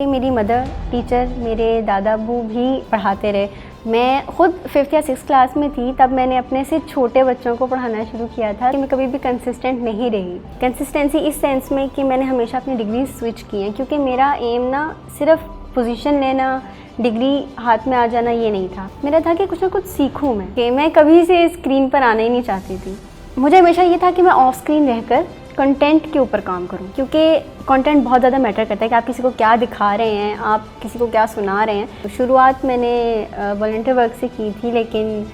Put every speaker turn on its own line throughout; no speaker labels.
मेरी mother teacher, मेरे दादा अब्बू भी पढ़ाते रहे। मैं ख़ुद 5th या 6th क्लास में थी तब मैंने अपने से छोटे बच्चों को पढ़ाना शुरू किया था कि मैं कभी भी कंसिस्टेंट नहीं रही। कंसिस्टेंसी इस सेंस में कि मैंने हमेशा अपनी डिग्री स्विच की है, क्योंकि मेरा एम ना सिर्फ पोजीशन लेना, डिग्री हाथ में आ जाना ये नहीं था। मेरा था कि कुछ ना कुछ सीखूँ मैं, कि मैं कभी से स्क्रीन पर आना ही नहीं चाहती थी। मुझे हमेशा ये था कि मैं ऑफ स्क्रीन रहकर कंटेंट के ऊपर काम करूं, क्योंकि कंटेंट बहुत ज़्यादा मैटर करता है कि आप किसी को क्या दिखा रहे हैं, आप किसी को क्या सुना रहे हैं। तो शुरुआत मैंने वॉलंटियर वर्क से की थी, लेकिन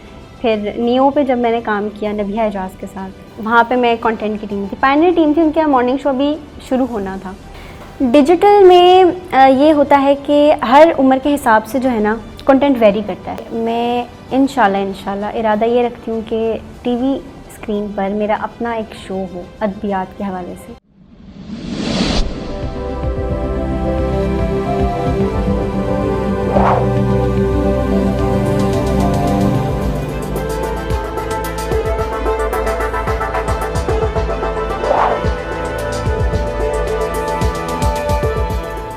फिर नियो पे जब मैंने काम किया नबिया एजाज के साथ, वहाँ पे मैं कंटेंट की टीम थी, पायनियर टीम थी, उनके मॉर्निंग शो भी शुरू होना था। डिजिटल में ये होता है कि हर उम्र के हिसाब से जो है ना कंटेंट वेरी करता है। मैं इंशाल्लाह इरादा ये रखती हूँ कि टीवी स्क्रीन पर मेरा अपना एक शो हो अदबियात के हवाले से।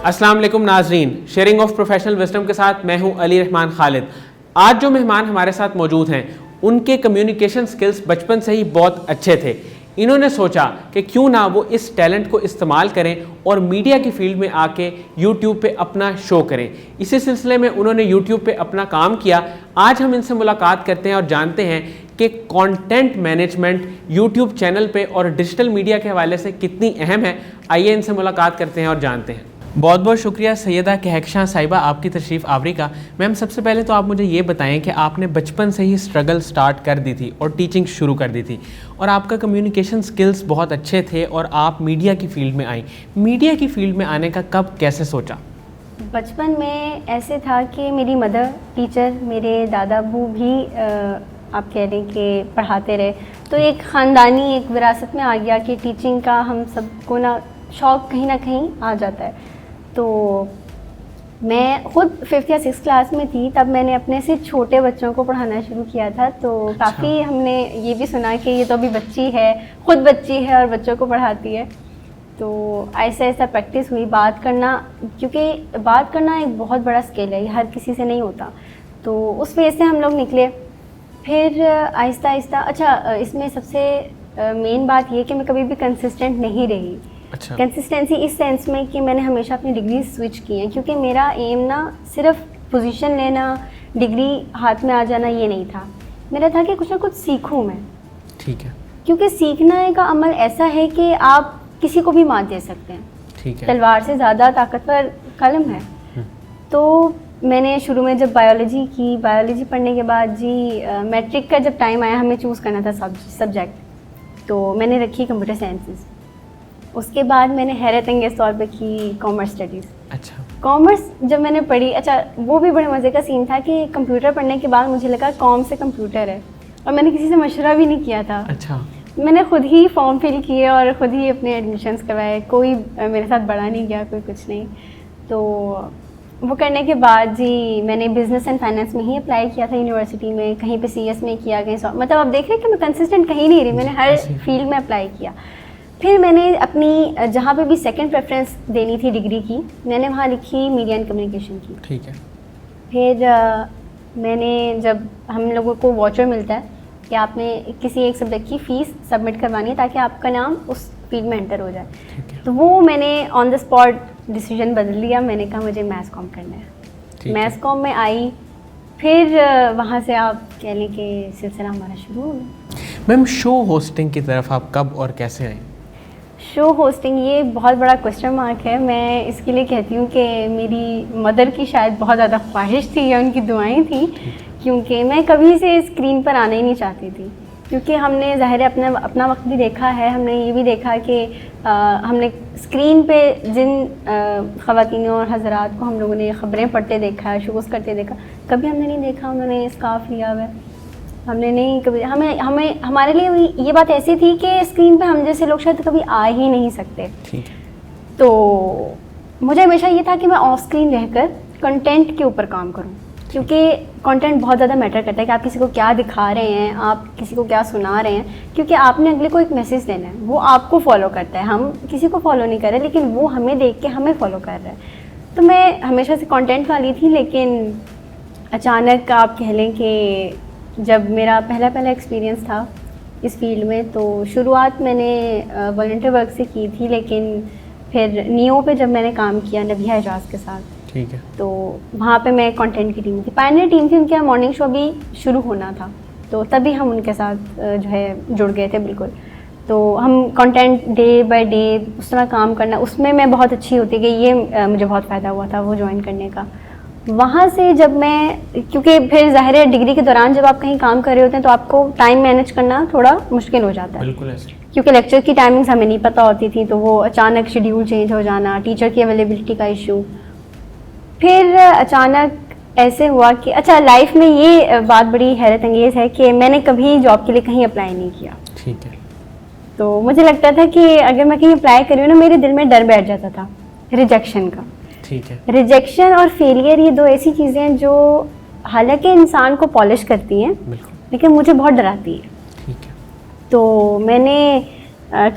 अस्सलाम वालेकुम नाजरीन, शेयरिंग ऑफ प्रोफेशनल विजडम के साथ मैं हूं अली रहमान खालिद। आज जो मेहमान हमारे साथ मौजूद हैं उनके कम्युनिकेशन स्किल्स बचपन से ही बहुत अच्छे थे। इन्होंने सोचा कि क्यों ना वो इस टैलेंट को इस्तेमाल करें और मीडिया की फील्ड में आके यूट्यूब पे अपना शो करें। इसी सिलसिले में उन्होंने यूट्यूब पे अपना काम किया। आज हम इनसे मुलाकात करते हैं और जानते हैं कि कंटेंट मैनेजमेंट यूट्यूब चैनल पे और डिजिटल मीडिया के हवाले से कितनी अहम है। आइए इनसे मुलाकात करते हैं और जानते हैं। बहुत बहुत शुक्रिया सैयदा कहकशां साहिबा आपकी तशरीफ़ आवरी का। मैम, सबसे पहले तो आप मुझे ये बताएं कि आपने बचपन से ही स्ट्रगल स्टार्ट कर दी थी और टीचिंग शुरू कर दी थी, और आपका कम्युनिकेशन स्किल्स बहुत अच्छे थे और आप मीडिया की फ़ील्ड में आई। मीडिया की फील्ड में आने का कब कैसे सोचा?
बचपन में ऐसे था कि मेरी मदर टीचर, मेरे दादा अब्बू भी आप कह रहे हैं कि पढ़ाते रहे, तो एक ख़ानदानी एक विरासत में आ गया कि टीचिंग का हम सबको ना शौक़ कहीं ना कहीं आ जाता है। तो मैं ख़ुद 5th या 6th क्लास में थी तब मैंने अपने से छोटे बच्चों को पढ़ाना शुरू किया था। तो काफ़ी हमने ये भी सुना कि ये तो अभी बच्ची है, ख़ुद बच्ची है और बच्चों को पढ़ाती है। तो ऐसा ऐसा प्रैक्टिस हुई बात करना, क्योंकि बात करना एक बहुत बड़ा स्किल है, ये हर किसी से नहीं होता। तो उस फेज से हम लोग निकले। फिर आहिस्ता आहिस्ता, अच्छा इसमें सबसे मेन बात ये कि मैं कभी भी कंसिस्टेंट नहीं रही।
अच्छा।
कंसिस्टेंसी इस सेंस में कि मैंने हमेशा अपनी डिग्री स्विच की है, क्योंकि मेरा एम ना सिर्फ पोजीशन लेना, डिग्री हाथ में आ जाना ये नहीं था। मेरा था कि कुछ ना कुछ सीखूं मैं।
ठीक है।
क्योंकि सीखना का अमल ऐसा है कि आप किसी को भी मात दे सकते हैं।
ठीक है।
तलवार से ज़्यादा ताकतवर कलम है। तो मैंने शुरू में जब बायोलॉजी की, बायोलॉजी पढ़ने के बाद जी मैट्रिक का जब टाइम आया, हमें चूज़ करना था सब्जेक्ट, तो मैंने रखी कंप्यूटर साइंसेस। उसके बाद मैंने हैरत अंगेज़ तौर पे की कॉमर्स स्टडीज़।
अच्छा।
कॉमर्स जब मैंने पढ़ी, अच्छा वो भी बड़े मज़े का सीन था कि कंप्यूटर पढ़ने के बाद मुझे लगा कॉम से कंप्यूटर है, और मैंने किसी से मशवरा भी नहीं किया था।
अच्छा।
मैंने खुद ही फॉर्म फिल किए और ख़ुद ही अपने एडमिशन्स करवाए, कोई मेरे साथ बढ़ा नहीं गया, कोई कुछ नहीं। तो वो करने के बाद जी मैंने बिज़नेस एंड फाइनेंस में ही अप्लाई किया था यूनिवर्सिटी में, कहीं पे CS में किया, कहीं मतलब आप देख रहे हैं कि मैं कंसिस्टेंट कहीं नहीं रही, मैंने हर फील्ड में अप्लाई किया। फिर मैंने अपनी जहाँ पे भी सेकंड प्रेफरेंस देनी थी डिग्री की, मैंने वहाँ लिखी मीडिया एंड कम्युनिकेशन की।
ठीक है।
फिर मैंने, जब हम लोगों को वाउचर मिलता है कि आपने किसी एक सब्जेक्ट की फ़ीस सबमिट करवानी है ताकि आपका नाम उस फील्ड में एंटर हो जाए, तो वो मैंने ऑन द स्पॉट डिसीजन बदल लिया। मैंने कहा मुझे मैथ्स कॉम करना है। मैथ्स कॉम में आई, फिर वहाँ से आप कह लें कि सिलसिला हमारा शुरू हो गया।
मैम, शो होस्टिंग की तरफ आप कब और कैसे आई?
शो होस्टिंग ये बहुत बड़ा क्वेश्चन मार्क है। मैं इसके लिए कहती हूँ कि मेरी मदर की शायद बहुत ज़्यादा ख्वाहिश थी या उनकी दुआएं थी, क्योंकि मैं कभी से स्क्रीन पर आना ही नहीं चाहती थी। क्योंकि हमने ज़ाहिर है अपना वक्त भी देखा है, हमने ये भी देखा कि हमने स्क्रीन पे जिन ख़वातीन और हज़रात को हम लोगों ने ख़बरें पढ़ते देखा है, शोज़ करते देखा, कभी हमने नहीं देखा उन्होंने स्कार्फ लिया हुआ है। हमने नहीं कभी, हमें हमारे लिए ये बात ऐसी थी कि स्क्रीन पे हम जैसे लोग शायद कभी आ ही नहीं सकते।
ठीक है।
तो मुझे हमेशा ये था कि मैं ऑफ स्क्रीन रहकर कंटेंट के ऊपर काम करूं, क्योंकि कंटेंट बहुत ज़्यादा मैटर करता है कि आप किसी को क्या दिखा रहे हैं, आप किसी को क्या सुना रहे हैं, क्योंकि आपने अगले को एक मैसेज देना है, वो आपको फॉलो करता है। हम किसी को फॉलो नहीं कर रहे, लेकिन वो हमें देख के हमें फॉलो कर रहा है। तो मैं हमेशा से कंटेंट वाली थी, लेकिन अचानक आप कह लें कि जब मेरा पहला एक्सपीरियंस था इस फील्ड में, तो शुरुआत मैंने वॉलंटियर वर्क से की थी, लेकिन फिर नियो पे जब मैंने काम किया नबिया एजाज के साथ,
ठीक है,
तो वहाँ पे मैं कंटेंट की टीम थी, पायनियर टीम थी, उनके मॉर्निंग शो भी शुरू होना था, तो तभी हम उनके साथ जो है जुड़ गए थे बिल्कुल। तो हम कंटेंट डे बाय डे उस तरह काम करना, उसमें मैं बहुत अच्छी होती गई, ये मुझे बहुत फ़ायदा हुआ था वो ज्वाइन करने का। वहाँ से जब मैं, क्योंकि फिर ज़ाहिर है डिग्री के दौरान जब आप कहीं काम कर रहे होते हैं तो आपको टाइम मैनेज करना थोड़ा मुश्किल हो जाता है,
बिल्कुल ऐसे,
क्योंकि लेक्चर की टाइमिंग्स हमें नहीं पता होती थी, तो वो अचानक शेड्यूल चेंज हो जाना, टीचर की अवेलेबिलिटी का इशू। फिर अचानक ऐसे हुआ कि अच्छा, लाइफ में ये बात बड़ी हैरत अंगेज़ है कि मैंने कभी जॉब के लिए कहीं अप्लाई नहीं किया।
ठीक है,
तो मुझे लगता था कि अगर मैं कहीं अप्लाई करी हूँ ना, मेरे दिल में डर बैठ जाता था रिजेक्शन का।
ठीक है,
रिजेक्शन और फेलियर ये दो ऐसी चीज़ें हैं जो हालांकि इंसान को पॉलिश करती हैं,
बिल्कुल,
लेकिन मुझे बहुत डराती है।
ठीक है,
तो मैंने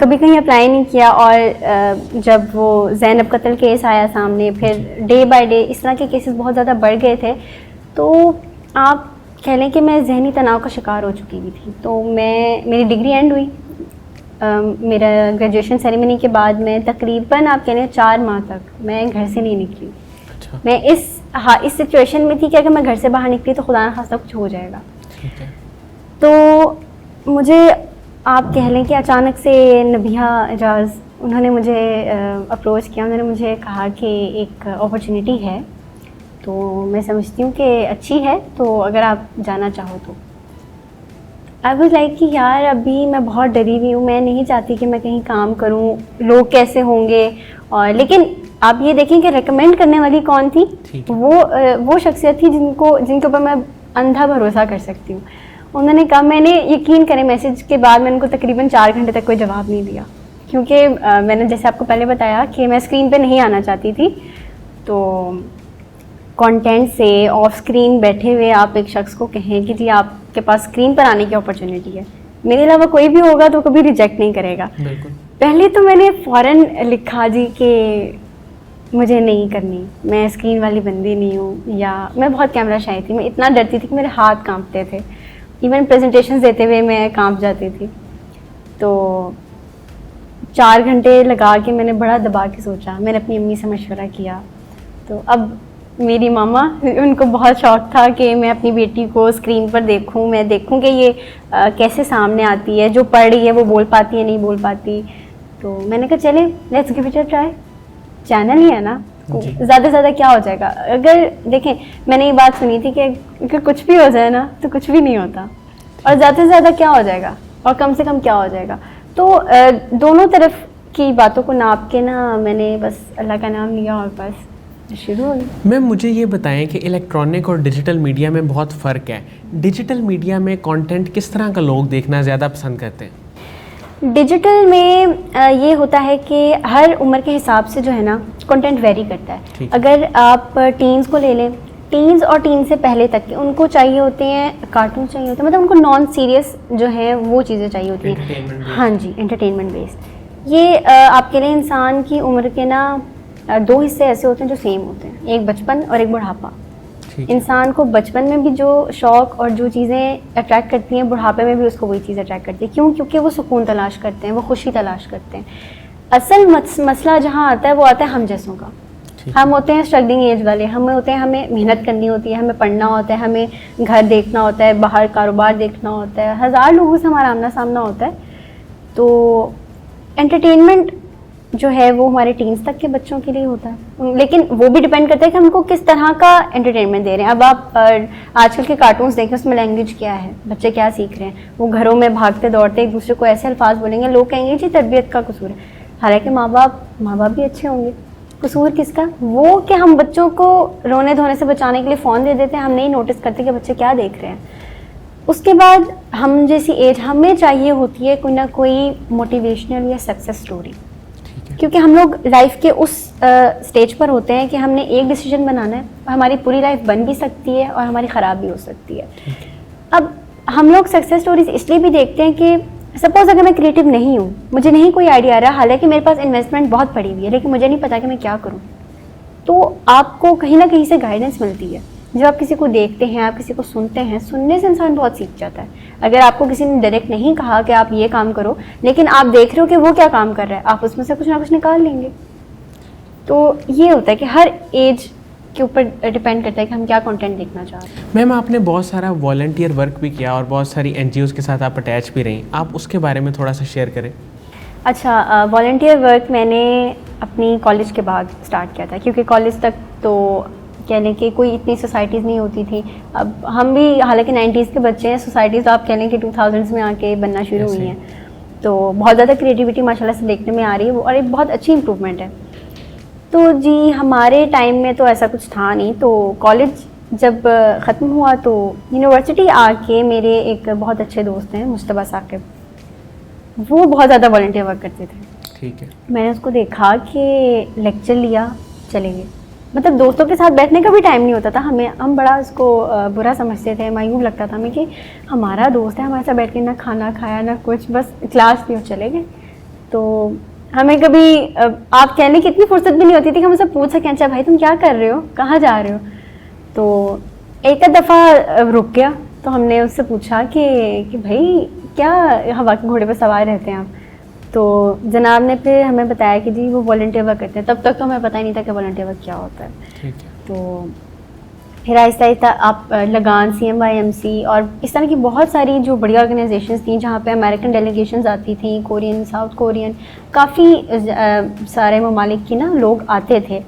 कभी कहीं अप्लाई नहीं किया, और जब वो ज़ैनब कत्ल केस आया सामने, फिर डे बाय डे इस तरह के केसेस बहुत ज़्यादा बढ़ गए थे, तो आप कह लें कि मैं जहनी तनाव का शिकार हो चुकी हुई थी। तो मेरी डिग्री एंड हुई, मेरा ग्रेजुएशन सेरेमनी के बाद मैं तकरीबन आप कह लें 4 माह तक मैं घर से नहीं निकली।
अच्छा,
मैं इस सिचुएशन में थी कि अगर मैं घर से बाहर निकली तो खुदा न खास्ता कुछ हो जाएगा।
ठीक है,
तो मुझे आप कह लें कि अचानक से नबिया एजाज उन्होंने मुझे अप्रोच किया, उन्होंने मुझे कहा कि एक अपॉर्चुनिटी है, तो मैं समझती हूँ कि अच्छी है, तो अगर आप जाना चाहो तो। आई वाज लाइक कि यार अभी मैं बहुत डरी हुई हूँ, मैं नहीं चाहती कि मैं कहीं काम करूँ, लोग कैसे होंगे, और लेकिन आप ये देखें कि रेकमेंड करने वाली कौन थी, वो शख्सियत थी जिनके ऊपर मैं अंधा भरोसा कर सकती हूँ। उन्होंने कहा, मैंने यकीन करें मैसेज के बाद मैंने उनको तकरीबन 4 घंटे तक कोई जवाब नहीं दिया, क्योंकि मैंने जैसे आपको पहले बताया कि मैं स्क्रीन पे नहीं आना चाहती थी। तो कंटेंट से ऑफ स्क्रीन बैठे हुए आप एक शख्स को कहें कि जी आपके पास स्क्रीन पर आने की अपॉर्चुनिटी है, मेरे अलावा कोई भी होगा तो कभी रिजेक्ट नहीं करेगा।
बिल्कुल,
पहले तो मैंने फ़ौरन लिखा जी कि मुझे नहीं करनी, मैं स्क्रीन वाली बंदी नहीं हूँ, या मैं बहुत कैमरा शाई थी, मैं इतना डरती थी कि मेरे हाथ कांपते थे, इवन प्रेजेंटेशंस देते हुए मैं कांप जाती थी। तो 4 घंटे लगा के मैंने बड़ा दबा के सोचा, मैंने अपनी अम्मी से मशवरा किया। तो अब मेरी मामा, उनको बहुत शौक़ था कि मैं अपनी बेटी को स्क्रीन पर देखूं, मैं देखूं कि ये कैसे सामने आती है, जो पढ़ रही है वो बोल पाती है नहीं बोल पाती। तो मैंने कहा चले let's give it a try, channel ही है ना, ज़्यादा से ज़्यादा क्या हो जाएगा। अगर देखें, मैंने ये बात सुनी थी कि अगर कुछ भी हो जाए ना तो कुछ भी नहीं होता, और ज़्यादा से ज़्यादा क्या हो जाएगा और कम से कम क्या हो जाएगा। तो दोनों तरफ की बातों को नाप के ना मैंने बस अल्लाह का नाम लिया और बस शुरू हो गई।
मैम मुझे ये बताएं कि इलेक्ट्रॉनिक और डिजिटल मीडिया में बहुत फ़र्क है। डिजिटल मीडिया में कंटेंट किस तरह का लोग देखना ज़्यादा पसंद करते हैं?
डिजिटल में ये होता है कि हर उम्र के हिसाब से जो है ना कंटेंट वेरी करता है। अगर आप टीन्स को ले लें, टीन्स और टीन से पहले तक के उनको चाहिए होते हैं कार्टून चाहिए होते हैं, मतलब उनको नॉन सीरियस जो है वो चीज़ें चाहिए होती हैं। हाँ जी, एंटरटेनमेंट बेस्ड। ये आपके लिए इंसान की उम्र के ना 2 हिस्से ऐसे होते हैं जो सेम होते हैं, एक बचपन और एक बुढ़ापा। इंसान को बचपन में भी जो शौक़ और जो चीज़ें अट्रैक्ट करती हैं, बुढ़ापे में भी उसको वही चीज़ अट्रैक्ट करती है। क्यों? क्योंकि वो सुकून तलाश करते हैं, वो खुशी तलाश करते हैं। असल मसला जहाँ आता है वो आता है हम जैसों का। हम होते हैं स्ट्रगलिंग एज वाले, हम होते हैं, हमें मेहनत करनी होती है, हमें पढ़ना होता है, हमें घर देखना होता है, बाहर कारोबार देखना होता है, 1000 लोगों से हमारा आमना सामना होता है। तो एंटरटेनमेंट जो है वो हमारे टीन्स तक के बच्चों के लिए होता है, लेकिन वो भी डिपेंड करता है कि हमको किस तरह का एंटरटेनमेंट दे रहे हैं। अब आप आजकल के कार्टून्स देखें, उसमें लैंग्वेज क्या है, बच्चे क्या सीख रहे हैं। वो घरों में भागते दौड़ते एक दूसरे को ऐसे अल्फाज बोलेंगे, लोग कहेंगे जी तरबियत का कसूर है, हालांकि माँ बाप भी अच्छे होंगे। कसूर किसका? वो कि हम बच्चों को रोने धोने से बचाने के लिए फ़ोन दे देते हैं, हम नहीं नोटिस करते कि बच्चे क्या देख रहे हैं। उसके बाद हम जैसी एज हमें चाहिए होती है कोई ना कोई मोटिवेशनल या सक्सेस स्टोरी, क्योंकि हम लोग लाइफ के उस स्टेज पर होते हैं कि हमने एक डिसीजन बनाना है, हमारी पूरी लाइफ बन भी सकती है और हमारी ख़राब भी हो सकती है। अब हम लोग सक्सेस स्टोरीज इसलिए भी देखते हैं कि सपोज़ अगर मैं क्रिएटिव नहीं हूँ, मुझे नहीं कोई आइडिया आ रहा, हालांकि मेरे पास इन्वेस्टमेंट बहुत पड़ी हुई है, लेकिन मुझे नहीं पता कि मैं क्या करूँ, तो आपको कहीं ना कहीं से गाइडेंस मिलती है। जब आप किसी को देखते हैं, आप किसी को सुनते हैं, सुनने से इंसान बहुत सीख जाता है। अगर आपको किसी ने डायरेक्ट नहीं कहा कि आप ये काम करो, लेकिन आप देख रहे हो कि वो क्या काम कर रहा है, आप उसमें से कुछ ना कुछ निकाल लेंगे। तो ये होता है कि हर एज के ऊपर डिपेंड करता है कि हम क्या कंटेंट देखना चाह रहे हैं।
मैम, आपने बहुत सारा वॉलंटियर वर्क भी किया और बहुत सारी NGOs के साथ आप अटैच भी रहीं, आप उसके बारे में थोड़ा सा शेयर करें।
अच्छा, वॉलंटियर वर्क मैंने अपनी कॉलेज के बाद स्टार्ट किया था, क्योंकि कॉलेज तक तो कह लें कि कोई इतनी सोसाइटीज़ नहीं होती थी। अब हम भी हालांकि 90s के बच्चे हैं, सोसाइटीज़ तो आप कह लें कि 2000s में आके बनना शुरू हुई हैं, तो बहुत ज़्यादा क्रिएटिविटी माशाल्लाह से देखने में आ रही है और एक बहुत अच्छी इम्प्रूवमेंट है। तो जी हमारे टाइम में तो ऐसा कुछ था नहीं। तो कॉलेज जब ख़त्म हुआ तो यूनिवर्सिटी आके मेरे एक बहुत अच्छे दोस्त हैं मुस्तबा साकिब, वो बहुत ज़्यादा वॉलंटियर वर्क करते थे।
ठीक है।
मैंने उसको देखा कि लेक्चर लिया, चले गए। मतलब दोस्तों के साथ बैठने का भी टाइम नहीं होता था हमें। हम बड़ा उसको बुरा समझते थे, मायूब लगता था हमें कि हमारा दोस्त है, हमारे साथ बैठ के ना खाना खाया ना कुछ, बस क्लास ली और चले गए। तो हमें कभी आप कहने की इतनी फुर्सत भी नहीं होती थी कि हम उससे पूछ सकें, अच्छा भाई तुम क्या कर रहे हो, कहाँ जा रहे हो। तो एक दफ़ा रुक गया तो हमने उससे पूछा कि भाई क्या हवा के घोड़े पर सवार रहते हैं आप। तो जनाब ने फिर हमें बताया कि जी वो वॉलंटियर वर्क करते हैं। तब तक तो हमें पता ही नहीं था कि वॉलंटियर वर्क क्या होता है।
ठीक है।
तो फिर आहिस्ता आहिस्ता आप लगान, CMYMC और इस तरह की बहुत सारी जो बड़ी ऑर्गेनाइजेशंस थी जहाँ पे अमेरिकन डेलीगेशंस आती थी, कोरियन, साउथ कोरियन, काफ़ी सारे ममालिक की ना लोग आते थे।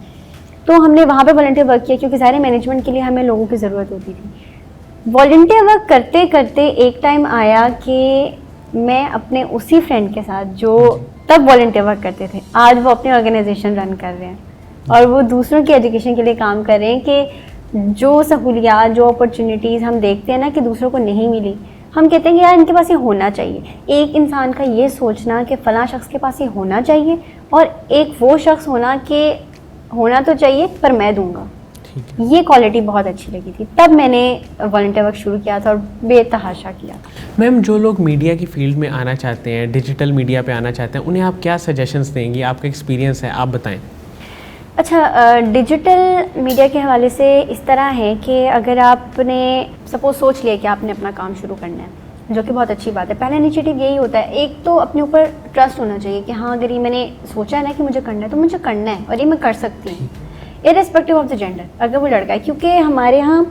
तो हमने वहाँ पे वॉलंटियर वर्क किया, क्योंकि सारे मैनेजमेंट के लिए हमें लोगों की ज़रूरत होती थी। वॉलंटियर वर्क करते करते एक टाइम आया कि मैं अपने उसी फ्रेंड के साथ जो तब वॉलंटियर वर्क करते थे, आज वो अपनी ऑर्गेनाइजेशन रन कर रहे हैं और वो दूसरों की एजुकेशन के लिए काम कर रहे हैं कि जो सहूलियात, जो अपॉर्चुनिटीज़ हम देखते हैं ना कि दूसरों को नहीं मिली, हम कहते हैं कि यार इनके पास ये होना चाहिए। एक इंसान का ये सोचना कि फ़लाँ शख्स के पास ये होना चाहिए और एक वो शख्स होना कि होना तो चाहिए पर मैं दूंगा, ये क्वालिटी बहुत अच्छी लगी थी। तब मैंने वॉलंटियर वर्क शुरू किया था और बेतहाशा किया था।
मैम, जो लोग मीडिया की फील्ड में आना चाहते हैं, डिजिटल मीडिया पे आना चाहते हैं, उन्हें आप क्या सजेशंस देंगी? आपका एक्सपीरियंस है, आप बताएं।
अच्छा, डिजिटल मीडिया के हवाले से इस तरह है कि अगर आपने सपोज सोच लिया कि आपने अपना काम शुरू करना है, जो कि बहुत अच्छी बात है, पहला इनिशिएटिव यही होता है, एक तो अपने ऊपर ट्रस्ट होना चाहिए कि हाँ अगर ये मैंने सोचा है ना कि मुझे करना है तो मुझे करना है और ये मैं कर सकती हूँ, इर्रेस्पेक्टिव ऑफ द जेंडर। अगर वो लड़का है, क्योंकि हमारे यहाँ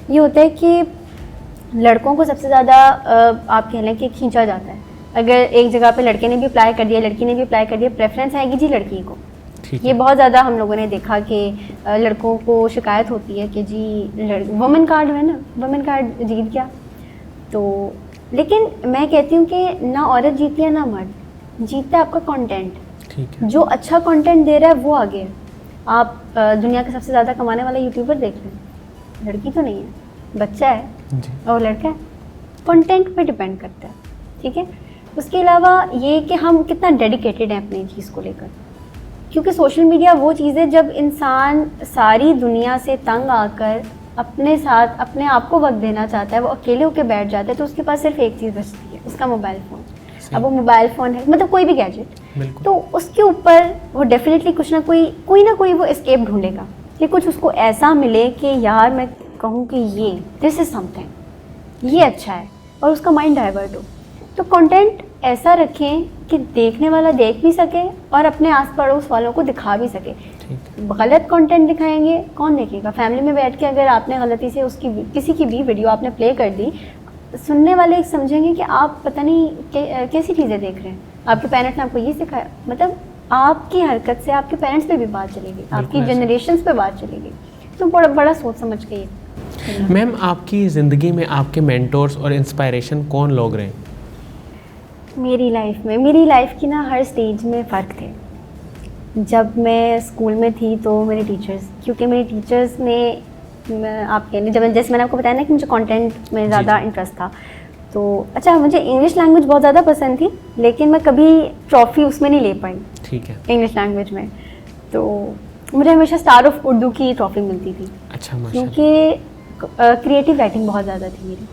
ये होता है कि लड़कों को सबसे ज़्यादा आप कह लें कि खींचा जाता है। अगर एक जगह पे लड़के ने भी अप्लाई कर दिया, लड़की ने भी अप्लाई कर दिया, प्रेफरेंस आएगी जी लड़की को। ये बहुत ज़्यादा हम लोगों ने देखा कि लड़कों को शिकायत होती है कि जी वुमेन कार्ड है ना, वुमेन कार्ड जीत गया। तो लेकिन मैं कहती हूँ कि ना औरत जीती है ना मर्द, जीतता है आपका कंटेंट। जो अच्छा कंटेंट दे रहा है वो आगे है। आप दुनिया का सबसे ज़्यादा कमाने वाला यूट्यूबर देख रहे हैं, लड़की तो नहीं है, बच्चा है और लड़का है। कंटेंट पे डिपेंड करता है, ठीक है। उसके अलावा ये कि हम कितना डेडिकेटेड हैं अपनी चीज़ को लेकर, क्योंकि सोशल मीडिया वो चीज़ है जब इंसान सारी दुनिया से तंग आकर अपने साथ अपने आप को वक्त देना चाहता है, वो अकेले होकर बैठ जाता है, तो उसके पास सिर्फ एक चीज़ बचती है, उसका मोबाइल फ़ोन। अब वो मोबाइल फ़ोन है, मतलब कोई भी गैजेट, तो उसके ऊपर वो डेफिनेटली कुछ ना कोई वो एस्केप ढूंढेगा कि कुछ उसको ऐसा मिले कि यार मैं कहूँ कि ये दिस इज़ समथिंग, ये अच्छा है, और उसका माइंड डाइवर्ट हो। तो कंटेंट ऐसा रखें कि देखने वाला देख भी सके और अपने आस पड़ोस वालों को दिखा भी सके। गलत कंटेंट दिखाएंगे कौन देखेगा? फैमिली में बैठ के अगर आपने गलती से उसकी किसी की भी वीडियो आपने प्ले कर दी, सुनने वाले समझेंगे कि आप पता नहीं कैसी चीज़ें देख रहे हैं, आपके पेरेंट्स ने आपको ये सिखाया। मतलब आपकी हरकत से आपके पेरेंट्स पे भी बात चलेगी, आपकी जनरेशन्स पे बात चलेगी। तो बड़ा सोच समझ के ये।
मैम, आपकी ज़िंदगी में आपके मेंटोर्स और इंस्पायरेशन कौन लोग रहे?
मेरी लाइफ की ना हर स्टेज में फ़र्क थे। जब मैं स्कूल में थी तो मेरे टीचर्स, क्योंकि मेरे टीचर्स ने आप कह लें, जब जैसे मैंने आपको बताया ना कि मुझे कंटेंट में ज़्यादा इंटरेस्ट था, तो अच्छा मुझे इंग्लिश लैंग्वेज बहुत ज़्यादा पसंद थी, लेकिन मैं कभी ट्रॉफ़ी उसमें नहीं ले पाई।
ठीक है।
इंग्लिश लैंग्वेज में तो मुझे हमेशा स्टार ऑफ उर्दू की ट्रॉफ़ी मिलती थी।
अच्छा,
क्योंकि क्रिएटिव राइटिंग बहुत ज़्यादा थी मेरी।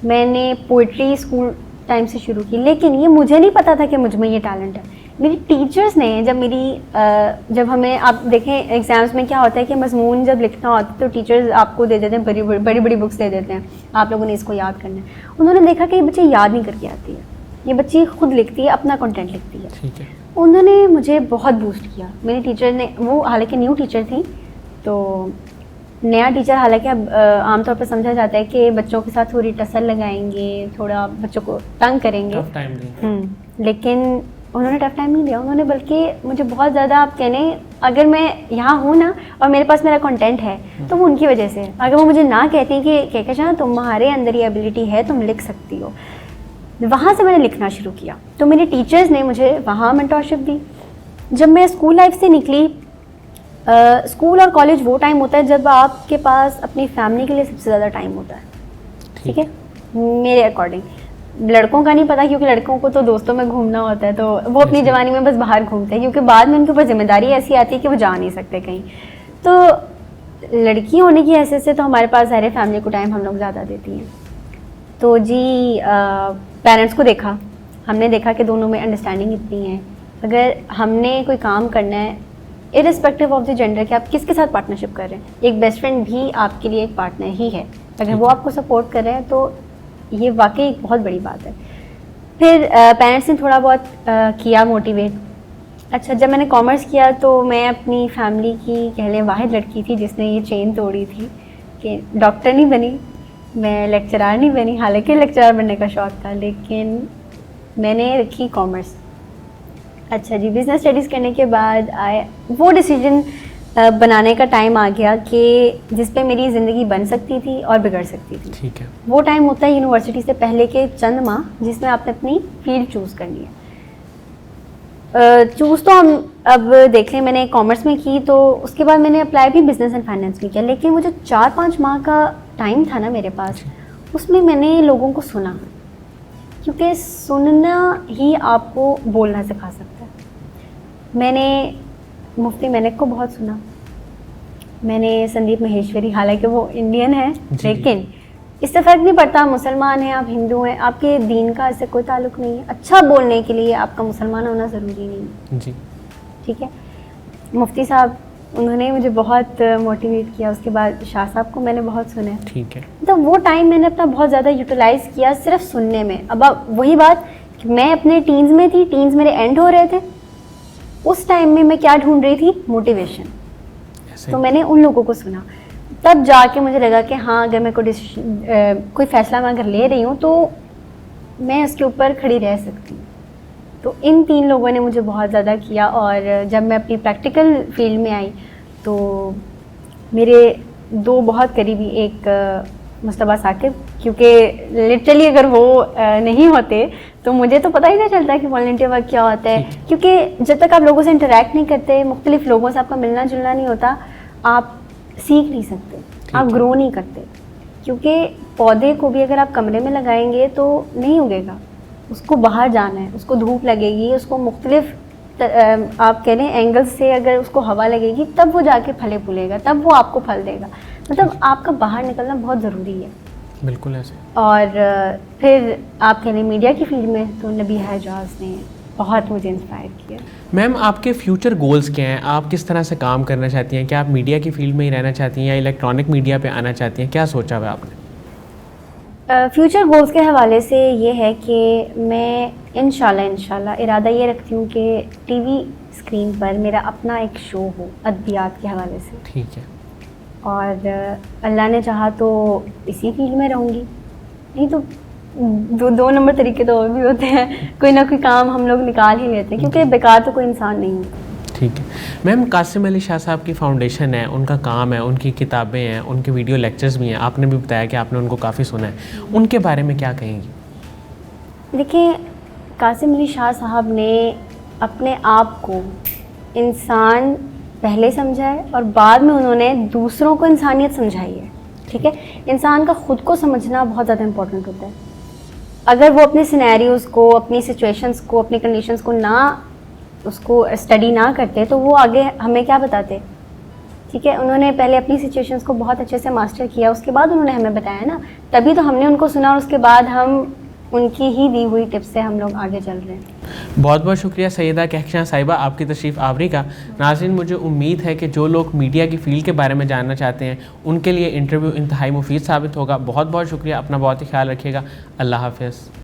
मैंने पोइट्री स्कूल टाइम से शुरू की, लेकिन ये मुझे नहीं पता था कि मुझ में ये टैलेंट है। मेरी टीचर्स ने जब हमें आप देखें एग्ज़ाम्स में क्या होता है कि मजमून जब लिखना होता है तो टीचर्स आपको दे देते हैं बड़ी बड़ी बुक्स दे देते हैं, आप लोगों ने इसको याद करना है। उन्होंने देखा कि ये बच्चे याद नहीं करके आती है, ये बच्ची खुद लिखती है, अपना कंटेंट लिखती है।
ठीक है।
उन्होंने मुझे बहुत बूस्ट किया। मेरी टीचर ने, वो हालांकि न्यू टीचर थी, तो नया टीचर हालांकि अब आमतौर पर समझा जाता है कि बच्चों के साथ थोड़ी टसल लगाएंगे, थोड़ा बच्चों को तंग करेंगे,
टफ टाइम देंगे।
लेकिन उन्होंने टफ टाइम नहीं दिया। उन्होंने बल्कि मुझे बहुत ज़्यादा, आप कहने अगर मैं यहाँ हूँ ना और मेरे पास मेरा कंटेंट है तो वो उनकी वजह से है। अगर वो मुझे ना कहती कि कहकशां तुम्हारे अंदर ये एबिलिटी है, तुम लिख सकती हो, वहाँ से मैंने लिखना शुरू किया। तो मेरे टीचर्स ने मुझे वहाँ मेंटरशिप दी। जब मैं स्कूल लाइफ से निकली, स्कूल और कॉलेज वो टाइम होता है जब आपके पास अपनी फैमिली के लिए सबसे ज़्यादा टाइम होता है। ठीक है, मेरे अकॉर्डिंग। लड़कों का नहीं पता, क्योंकि लड़कों को तो दोस्तों में घूमना होता है, तो वो अपनी जवानी में बस बाहर घूमते हैं, क्योंकि बाद में उनके ऊपर जिम्मेदारी ऐसी आती है कि वो जा नहीं सकते कहीं। तो लड़की होने की हैसियत से तो हमारे पास सारे फैमिली को टाइम हम लोग ज़्यादा देती हैं। तो जी पेरेंट्स को देखा, हमने देखा कि दोनों में अंडरस्टैंडिंग इतनी है। अगर हमने कोई काम करना है, इरिस्पेक्टिव ऑफ द जेंडर कि आप किसके साथ पार्टनरशिप कर रहे हैं, एक बेस्ट फ्रेंड भी आपके लिए एक पार्टनर ही है। अगर वो आपको सपोर्ट कर रहे हैं तो ये वाकई एक बहुत बड़ी बात है। फिर पेरेंट्स ने थोड़ा बहुत किया मोटिवेट। अच्छा, जब मैंने कॉमर्स किया तो मैं अपनी फैमिली की कह लें वाहिद लड़की थी जिसने ये चेन तोड़ी थी कि डॉक्टर नहीं बनी, मैं लेक्चरार नहीं बनी। हालांकि लेक्चरार बनने का शौक़ था, लेकिन मैंने रखी कॉमर्स। अच्छा जी, बिज़नेस स्टडीज़ करने के बाद वो डिसीजन बनाने का टाइम आ गया कि जिस पे मेरी ज़िंदगी बन सकती थी और बिगड़ सकती थी।
ठीक है।
वो टाइम होता है यूनिवर्सिटी से पहले के चंद माह, जिसमें आपने अपनी फील्ड चूज़ करनी है। चूज़ तो हम अब देख लें, मैंने कॉमर्स में की, तो उसके बाद मैंने अप्लाई भी बिज़नेस एंड फाइनेंस में किया। लेकिन वो जो 4-5 माह का टाइम था ना मेरे पास, उसमें मैंने लोगों को सुना, क्योंकि सुनना ही आपको बोलना सिखा सकता है। मैंने मुफ्ती मैनक को बहुत सुना, मैंने संदीप महेश्वरी, हालांकि वो इंडियन है, लेकिन इससे फ़र्क नहीं पड़ता मुसलमान हैं आप हिंदू हैं, आपके दीन का इससे कोई ताल्लुक़ नहीं है। अच्छा बोलने के लिए आपका मुसलमान होना ज़रूरी नहीं है जी। ठीक है, मुफ्ती साहब उन्होंने मुझे बहुत मोटिवेट किया। उसके बाद शाह साहब को मैंने बहुत सुना। ठीक है, तो वो टाइम मैंने अपना बहुत ज़्यादा यूटिलाइज़ किया सिर्फ सुनने में। अब वही बात कि मैं अपने टीन्स में थी, टीन्स मेरे एंड हो रहे थे, उस टाइम में मैं क्या ढूंढ रही थी, मोटिवेशन। तो मैंने उन लोगों को सुना, तब जाके मुझे लगा कि हाँ, अगर मैं कोई फ़ैसला मैं अगर ले रही हूँ तो मैं उसके ऊपर खड़ी रह सकती हूँ। तो इन 3 लोगों ने मुझे बहुत ज़्यादा किया। और जब मैं अपनी प्रैक्टिकल फील्ड में आई तो मेरे 2 बहुत करीबी, एक मुस्तफ़ा साकिब, क्योंकि लिटरली अगर वो नहीं होते तो मुझे तो पता ही नहीं चलता कि वॉलंटियर वर्क क्या होता है, क्योंकि जब तक आप लोगों से इंटरेक्ट नहीं करते, मुख्तलिफ लोगों से आपका मिलना जुलना नहीं होता, आप सीख नहीं सकते, आप ग्रो नहीं करते। क्योंकि पौधे को भी अगर आप कमरे में लगाएंगे तो नहीं उगेगा, उसको बाहर जाना है, उसको धूप लगेगी, उसको मुख्तलिफ आप कह लें एंगल्स से अगर उसको हवा लगेगी, तब वो जाके फले फूलेगा, तब वो आपको फल देगा। मतलब आपका बाहर निकलना बहुत ज़रूरी है। बिल्कुल ऐसे। और फिर आप कह लें मीडिया की फील्ड में तो नबीहा एजाज ने बहुत मुझे इंस्पायर किया।
मैम, आपके फ्यूचर गोल्स क्या हैं? आप किस तरह से काम करना चाहती हैं? क्या आप मीडिया की फील्ड में ही रहना चाहती हैं या इलेक्ट्रॉनिक मीडिया पे आना चाहती हैं? क्या सोचा हुआ आपने?
फ्यूचर गोल्स के हवाले से ये है कि मैं इंशाल्लाह इरादा ये रखती हूँ कि टीवी स्क्रीन पर मेरा अपना एक शो हो अदबियात के हवाले से। ठीक है। और अल्लाह ने चाहा तो इसी फील्ड में रहूँगी, नहीं तो दो नंबर तरीके तो और भी होते हैं, कोई ना कोई काम हम लोग निकाल ही लेते हैं, क्योंकि बेकार तो कोई इंसान नहीं है। ठीक है
मैम, कासिम अली शाह साहब की फाउंडेशन है, उनका काम है, उनकी किताबें हैं, उनके वीडियो लेक्चर्स भी हैं, आपने भी बताया कि आपने उनको काफ़ी सुना है, उनके बारे में क्या कहेंगी?
देखिए, कासिम अली शाह साहब ने अपने आप को इंसान पहले समझा है और बाद में उन्होंने दूसरों को इंसानियत समझाई है। ठीक है, इंसान का ख़ुद को समझना बहुत ज़्यादा इम्पोर्टेंट होता है। अगर वो अपने सिनेरियोज़ को, अपनी सिचुएशंस को, अपनी कंडीशंस को ना उसको स्टडी ना करते तो वो आगे हमें क्या बताते। ठीक है, उन्होंने पहले अपनी सिचुएशंस को बहुत अच्छे से मास्टर किया, उसके बाद उन्होंने हमें बताया ना, तभी तो हमने उनको सुना और उसके बाद हम उनकी ही दी हुई टिप्स से हम लोग आगे चल रहे हैं।
बहुत बहुत शुक्रिया सैयदा कहकशां साहिबा आपकी तशरीफ़ आवरी का। नाज़रीन, मुझे उम्मीद है कि जो लोग मीडिया की फ़ील्ड के बारे में जानना चाहते हैं उनके लिए इंटरव्यू इंतहाई मुफीद साबित होगा। बहुत बहुत शुक्रिया, अपना बहुत ही ख्याल रखिएगा। अल्लाह हाफ़िज़।